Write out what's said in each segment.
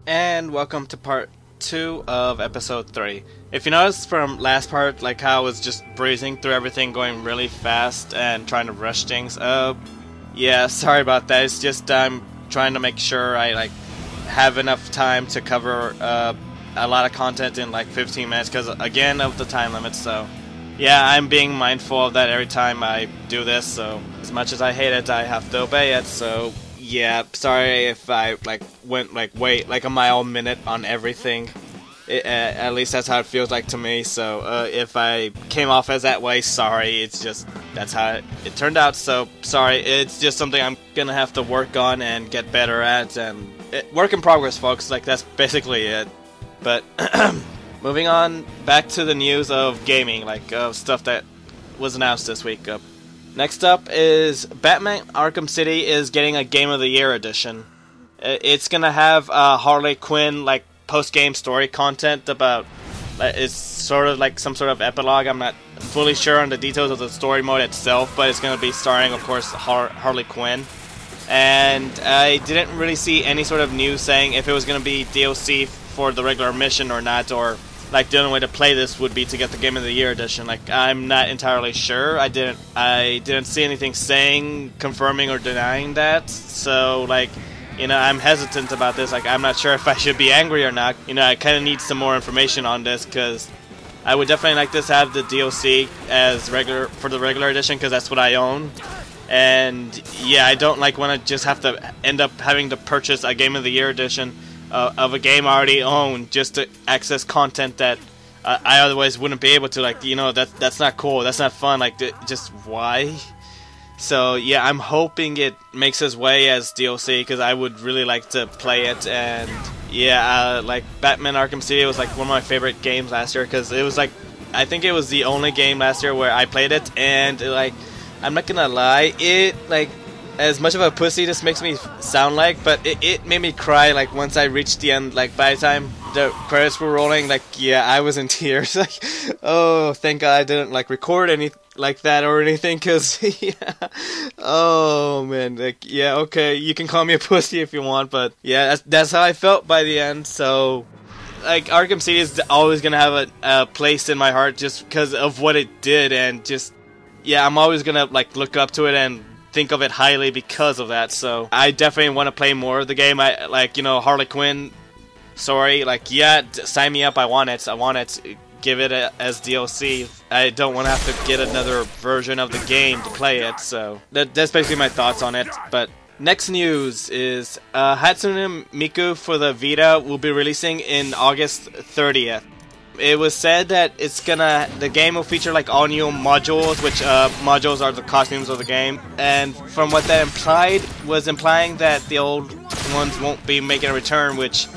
And welcome to part 2 of episode 3. If you noticed from last part, like how I was just breezing through everything, going really fast and trying to rush things, yeah, sorry about that. It's just I'm trying to make sure I have enough time to cover a lot of content in like 15 minutes because again of the time limit. So yeah, I'm being mindful of that every time I do this. So as much as I hate it, I have to obey it. So yeah, sorry if I went wait a mile a minute on everything. At least that's how it feels like to me. So if I came off as that way, sorry. It's just that's how it turned out. So sorry. It's just something I'm gonna have to work on and get better at. And work in progress, folks. Like that's basically it. But moving on back to the news of gaming, stuff that was announced this week. Next up is Batman Arkham City is getting a Game of the Year edition. It's gonna have Harley Quinn post-game story content about. It's sort of like some sort of epilogue. I'm not fully sure on the details of the story mode itself, but it's gonna be starring, of course, Harley Quinn. And I didn't really see any sort of news saying if it was gonna be DLC for the regular mission or not, or the only way to play this would be to get the Game of the Year edition. I'm not entirely sure. I didn't see anything saying, confirming, or denying that. So, I'm hesitant about this. I'm not sure if I should be angry or not. I kind of need some more information on this, because I would definitely like this to have the DLC as regular for the regular edition, because that's what I own. And yeah, I don't want to just have to end up having to purchase a Game of the Year edition of a game I already own just to access content that I otherwise wouldn't be able to. That's not cool. That's not fun. Just why? So yeah, I'm hoping it makes its way as DLC, because I would really like to play it. And yeah, Batman Arkham City was one of my favorite games last year, because it was I think it was the only game last year where I played it, and I'm not gonna lie, it as much of a pussy this makes me sound but it made me cry once I reached the end. By the time the credits were rolling, yeah, I was in tears. Oh, thank God I didn't record any that or anything, because yeah, oh man, yeah, okay, you can call me a pussy if you want, but yeah, that's how I felt by the end. So Arkham City is always gonna have a place in my heart just because of what it did, and just yeah, I'm always gonna look up to it and think of it highly because of that. So I definitely want to play more of the game. I Harley Quinn. Sorry, yeah, sign me up. I want it. Give it as DLC. I don't want to have to get another version of the game to play it. So that's basically my thoughts on it. But next news is Hatsune Miku for the Vita will be releasing in August 30th. It was said that the game will feature all new modules, which modules are the costumes of the game, and from what that implying that the old ones won't be making a return, which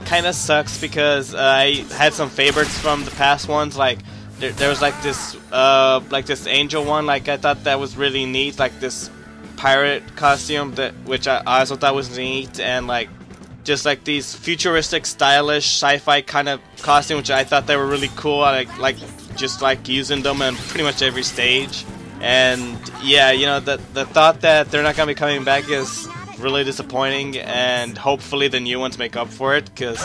kind of sucks, because I had some favorites from the past ones. There was this angel one. I thought that was really neat, this pirate costume which I also thought was neat, and just these futuristic, stylish, sci-fi kind of costume, which I thought they were really cool. I just using them in pretty much every stage. And yeah, the thought that they're not gonna be coming back is really disappointing, and hopefully the new ones make up for it, because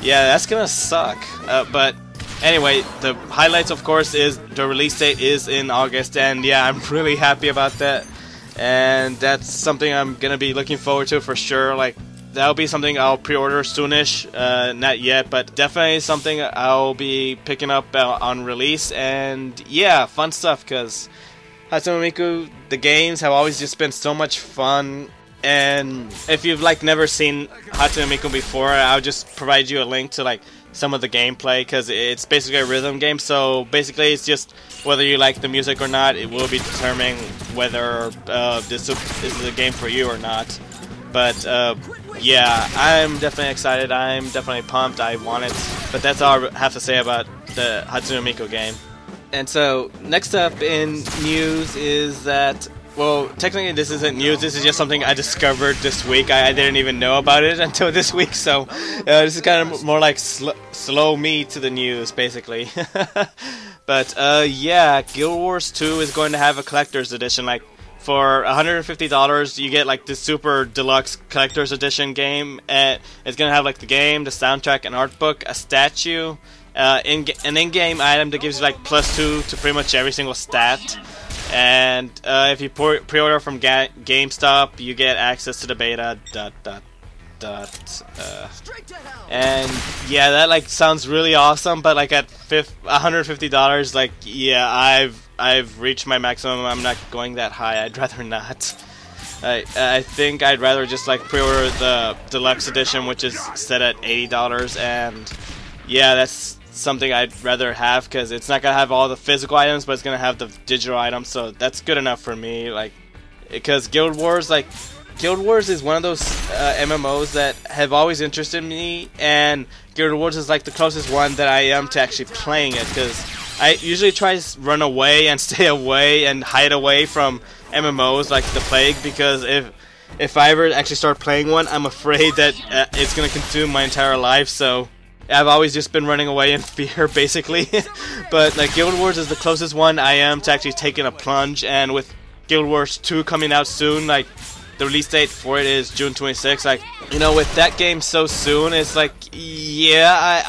yeah, that's gonna suck. But anyway, the highlights, of course, is the release date is in August, and yeah, I'm really happy about that, and that's something I'm gonna be looking forward to for sure. That'll be something I'll pre-order soonish, not yet, but definitely something I'll be picking up on release. And yeah, fun stuff, because Hatsune Miku, the games have always just been so much fun. And if you've never seen Hatsune Miku before, I'll just provide you a link to some of the gameplay, because it's basically a rhythm game. So basically it's just whether you like the music or not, it will be determining whether this is a game for you or not. But yeah, I'm definitely excited. I'm definitely pumped. I want it. But that's all I have to say about the Hatsune Miku game. And so next up in news is that, well, technically this isn't news. This is just something I discovered this week. I didn't even know about it until this week. So this is kind of more slow me to the news, basically. But yeah, Guild Wars 2 is going to have a collector's edition. For $150, you get like the super deluxe collector's edition game, and it's gonna have like the game, the soundtrack, an art book, a statue, an in-game item that gives you like +2 to pretty much every single stat. And if you pre-order from GameStop, you get access to the beta. And yeah, that like sounds really awesome, but like at $150, like yeah, I've reached my maximum. I'm not going that high. I'd rather not. I think I'd rather just like pre-order the deluxe edition, which is set at $80, and yeah, that's something I'd rather have because it's not gonna have all the physical items, but it's gonna have the digital items, so that's good enough for me. Like, because Guild Wars is one of those MMOs that have always interested me, and Guild Wars is like the closest one that I am to actually playing it, because I usually try to run away and stay away and hide away from MMOs like the plague, because if I ever actually start playing one, I'm afraid that it's gonna consume my entire life, so I've always just been running away in fear, basically. But like Guild Wars is the closest one I am to actually taking a plunge, and with Guild Wars 2 coming out soon, like the release date for it is June 26th. Like, you know, with that game so soon, it's like, yeah,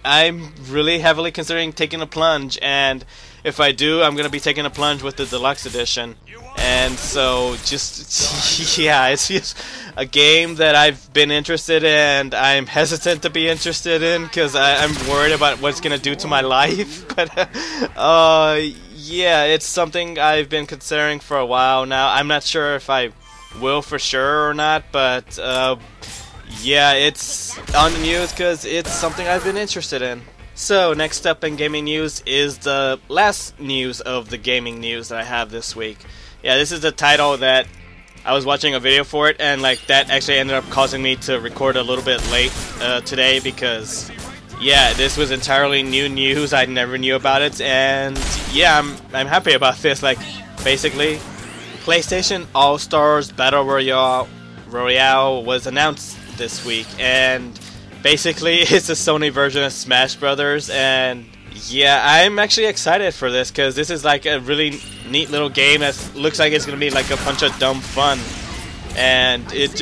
I'm really heavily considering taking a plunge, and if I do, I'm gonna be taking a plunge with the deluxe edition. And so, just yeah, it's just a game that I've been interested in, and I'm hesitant to be interested in because I'm worried about what it's gonna do to my life. But yeah, it's something I've been considering for a while now. I'm not sure if I will for sure or not, but yeah, it's on the news because it's something I've been interested in. So next up in gaming news is the last news of the gaming news that I have this week. Yeah, this is the title that I was watching a video for it, and like that actually ended up causing me to record a little bit late today because yeah, this was entirely new news. I never knew about it, and yeah, I'm happy about this. Like, basically, PlayStation All-Stars Battle Royale was announced this week, and basically it's a Sony version of Smash Brothers, and yeah, I'm actually excited for this because this is like a really neat little game that looks like it's gonna be like a bunch of dumb fun, and it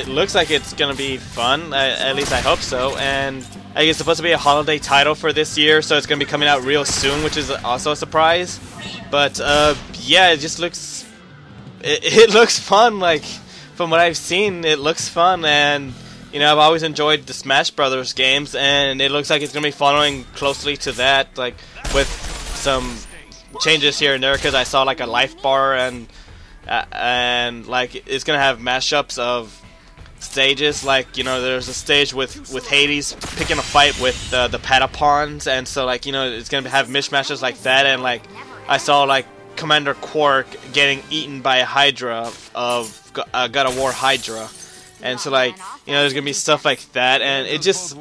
looks like it's gonna be fun. At least I hope so. And I think it's supposed to be a holiday title for this year, so it's gonna be coming out real soon, which is also a surprise. But yeah, it just looks it looks fun. Like, from what I've seen, it looks fun, and you know, I've always enjoyed the Smash Brothers games, and it looks like it's gonna be following closely to that, like with some changes here and there. Because I saw like a life bar, and like it's gonna have mashups of stages. Like, you know, there's a stage with Hades picking a fight with the Patapons, and so like, you know, it's gonna have mishmashes like that. And like I saw like Commander Quark getting eaten by a Hydra of God of War Hydra. And so, like, you know, there's gonna be stuff like that, and it just,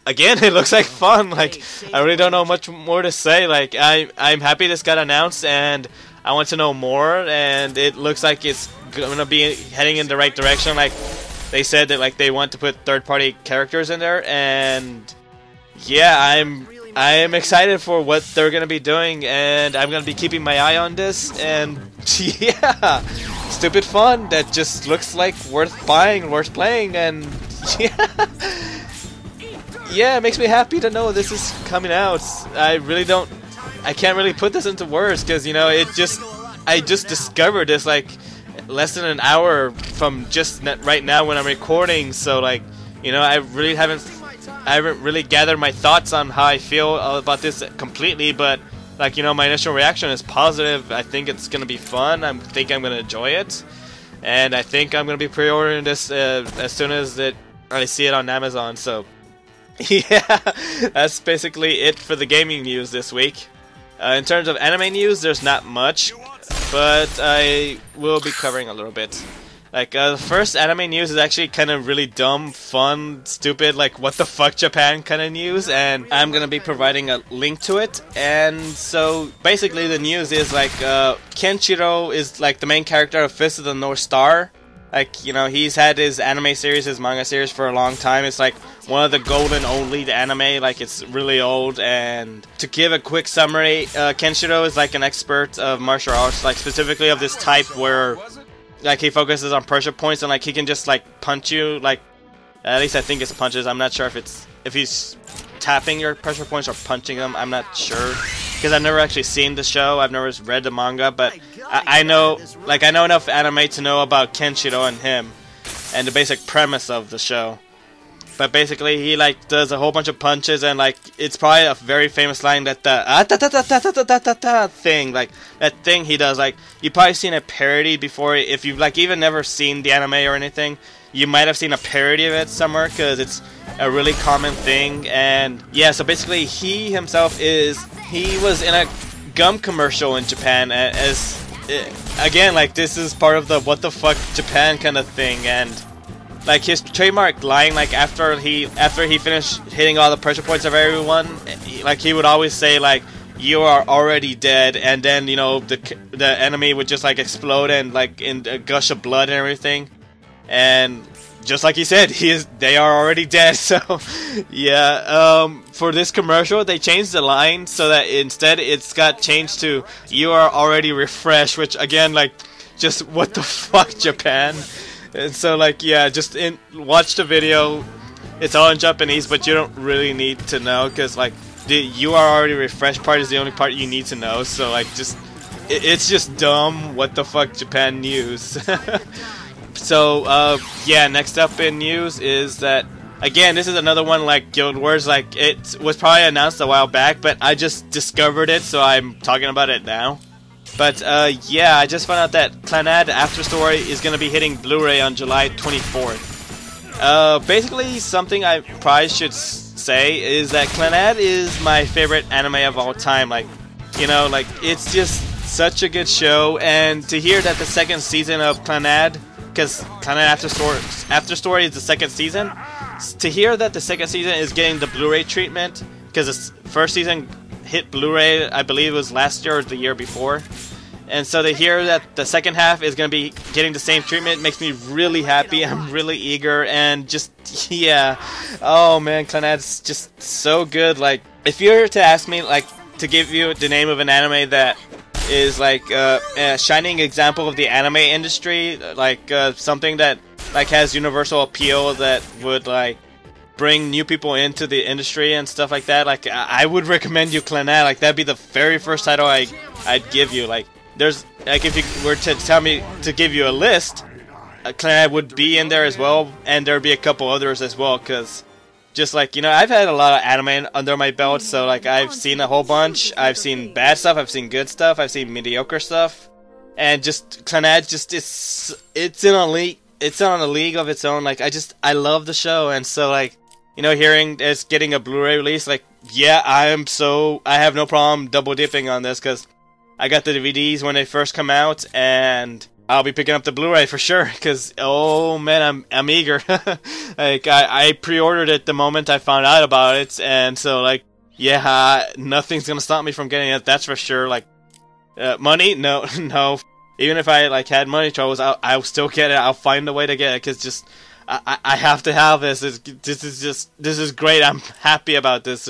again, it looks like fun. Like, I really don't know much more to say. Like, I'm happy this got announced, and I want to know more, and it looks like it's gonna be heading in the right direction. Like, they said that, like, they want to put third-party characters in there, and yeah, I am excited for what they're gonna be doing, and I'm gonna be keeping my eye on this, and yeah, stupid fun that just looks like worth buying, worth playing, and yeah, it makes me happy to know this is coming out. I can't really put this into words because, you know, I just discovered this like less than an hour from just right now when I'm recording, so like, you know, I haven't really gathered my thoughts on how I feel about this completely, but like, you know, my initial reaction is positive. I think it's gonna be fun. I think I'm gonna enjoy it, and I think I'm gonna be pre-ordering this as soon as I see it on Amazon. So yeah, that's basically it for the gaming news this week. In terms of anime news, there's not much, but I will be covering a little bit. Like, the first anime news is actually kind of really dumb, fun, stupid, like, what the fuck Japan kind of news, and I'm gonna be providing a link to it. And so, basically the news is, like, Kenshiro is, like, the main character of Fist of the North Star, Like, you know, he's had his anime series, his manga series for a long time. It's like one of the golden old lead anime, like it's really old. And to give a quick summary, Kenshiro is like an expert of martial arts, like specifically of this type where like he focuses on pressure points and like he can just like punch you, like at least I think it's punches. I'm not sure if he's tapping your pressure points or punching them. I'm not sure because I've never actually seen the show. I've never read the manga, but I know enough anime to know about Kenshiro and him and the basic premise of the show. But basically, he like does a whole bunch of punches, and like it's probably a very famous line that the thing, like that thing he does. Like you've probably seen a parody before. If you've like even never seen the anime or anything, you might have seen a parody of it somewhere because it's a really common thing. And yeah, so basically, he was in a gum commercial in Japan as again, like this is part of the what the fuck Japan kind of thing. And like his trademark line, like after he finished hitting all the pressure points of everyone, like he would always say like, "You are already dead," and then you know the enemy would just like explode and like in a gush of blood and everything. And just like he said, they are already dead. So yeah, for this commercial they changed the line so that instead it's got changed to "You are already refreshed," which again, like, just what the fuck, Japan. And so like yeah, just watch the video. It's all in Japanese, but you don't really need to know because like the "you are already refreshed" part is the only part you need to know. So like just it's just dumb what the fuck Japan news. So yeah, next up in news is that again, this is another one like Guild Wars. Like it was probably announced a while back, but I just discovered it, so I'm talking about it now. But yeah, I just found out that Clannad After Story is going to be hitting Blu-ray on July 24th. Basically, something I probably should say is that Clannad is my favorite anime of all time. Like, you know, like it's just such a good show, and to hear that the second season of Clannad, because Clannad After Story is the second season, to hear that the second season is getting the Blu-ray treatment, because the first season hit Blu-ray, I believe it was last year or the year before. And so to hear that the second half is going to be getting the same treatment makes me really happy. I'm really eager, and just, yeah. Oh man, Clannad's just so good. Like, if you were to ask me, like, to give you the name of an anime that is like a shining example of the anime industry, like something that like has universal appeal that would like bring new people into the industry and stuff like that, like I would recommend you Clannad. Like that'd be the very first title I'd give you. Like there's like if you were to tell me to give you a list, Clannad would be in there as well, and there'd be a couple others as well, because just like, you know, I've had a lot of anime under my belt, so like I've seen a whole bunch. I've seen bad stuff, I've seen good stuff, I've seen mediocre stuff, and just Clannad just it's in a league. It's on a league of its own. Like I love the show, and so like, you know, hearing it's getting a Blu-ray release, like yeah, I have no problem double dipping on this because I got the DVDs when they first come out, and I'll be picking up the Blu-ray for sure, because, oh man, I'm eager. Like, I pre-ordered it the moment I found out about it, and so, like, yeah, nothing's gonna stop me from getting it, that's for sure. Like, money? No, no. Even if I, like, had money troubles, I'll still get it. I'll find a way to get it, because just, I have to have this. This is great. I'm happy about this.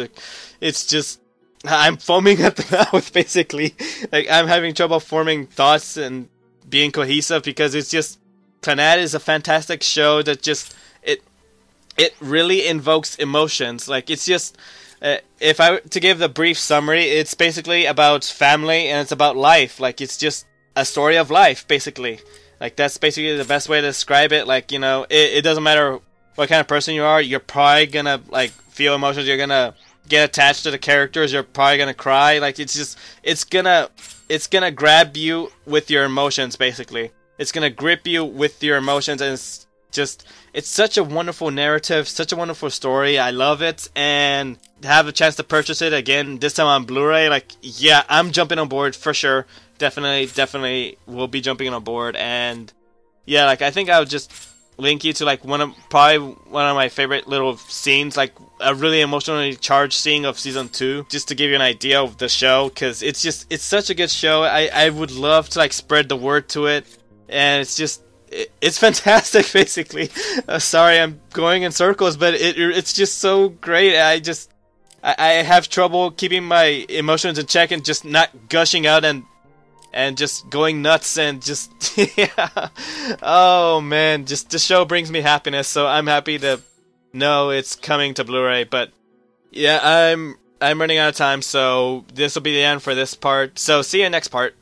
It's just, I'm foaming at the mouth, basically. Like, I'm having trouble forming thoughts and being cohesive, because it's just, Clannad is a fantastic show that just, it really invokes emotions. Like, it's just, if I were to give the brief summary, it's basically about family and it's about life. Like, it's just a story of life, basically. Like, that's basically the best way to describe it. Like, you know, it doesn't matter what kind of person you are, you're probably gonna, like, feel emotions, you're gonna get attached to the characters, you're probably gonna cry. Like, it's just, it's gonna grab you with your emotions, basically. It's gonna grip you with your emotions, and it's just, it's such a wonderful narrative, such a wonderful story. I love it, and to have a chance to purchase it again, this time on Blu-ray, like, yeah, I'm jumping on board for sure. Definitely will be jumping on board. And yeah, like, I think I would just link you to like probably one of my favorite little scenes, like a really emotionally charged scene of season 2, just to give you an idea of the show, because it's such a good show. I would love to like spread the word to it, and it's just, it's fantastic. Basically, sorry, I'm going in circles, but it's just so great. I have trouble keeping my emotions in check and just not gushing out and just going nuts and just yeah. Oh man, just the show brings me happiness, so I'm happy to know it's coming to Blu-ray. But yeah, I'm running out of time, so this will be the end for this part. So see you next part.